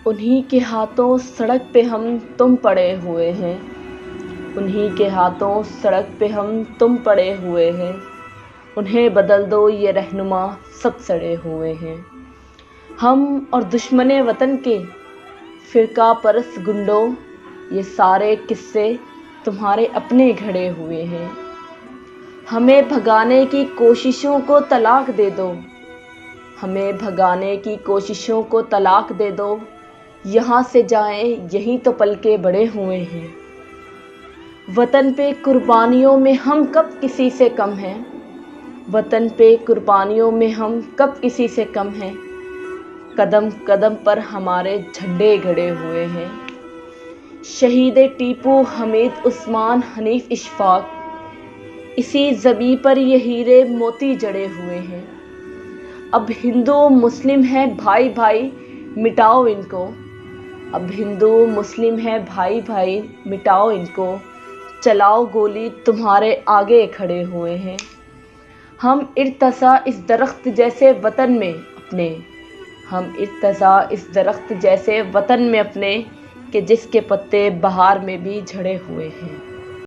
انہی کے ہاتھوں سڑک پہ ہم تم پڑے ہوئے ہیں، انہی کے ہاتھوں سڑک پہ ہم تم پڑے ہوئے ہیں، انہیں بدل دو یہ رہنما سب سڑے ہوئے ہیں۔ ہم اور دشمن وطن کے فرقہ پرست گنڈوں، یہ سارے قصے تمہارے اپنے گھڑے ہوئے ہیں۔ ہمیں بھگانے کی کوششوں کو طلاق دے دو، ہمیں بھگانے کی کوششوں کو طلاق دے دو، یہاں سے جائیں یہیں تو پل کے بڑے ہوئے ہیں۔ وطن پہ قربانیوں میں ہم کب کسی سے کم ہیں، وطن پہ قربانیوں میں ہم کب کسی سے کم ہیں، قدم قدم پر ہمارے جھنڈے گڑے ہوئے ہیں۔ شہید ٹیپو، حمید عثمان، حنیف اشفاق، اسی زمیں پر یہ ہیرے موتی جڑے ہوئے ہیں۔ اب ہندو مسلم ہے بھائی بھائی مٹاؤ ان کو، اب ہندو مسلم ہے بھائی بھائی مٹاؤ ان کو، چلاؤ گولی تمہارے آگے کھڑے ہوئے ہیں۔ ہم ارتضیٰ اس درخت جیسے وطن میں اپنے، ہم ارتضیٰ اس درخت جیسے وطن میں اپنے، کہ جس کے پتے بہار میں بھی جھڑے ہوئے ہیں۔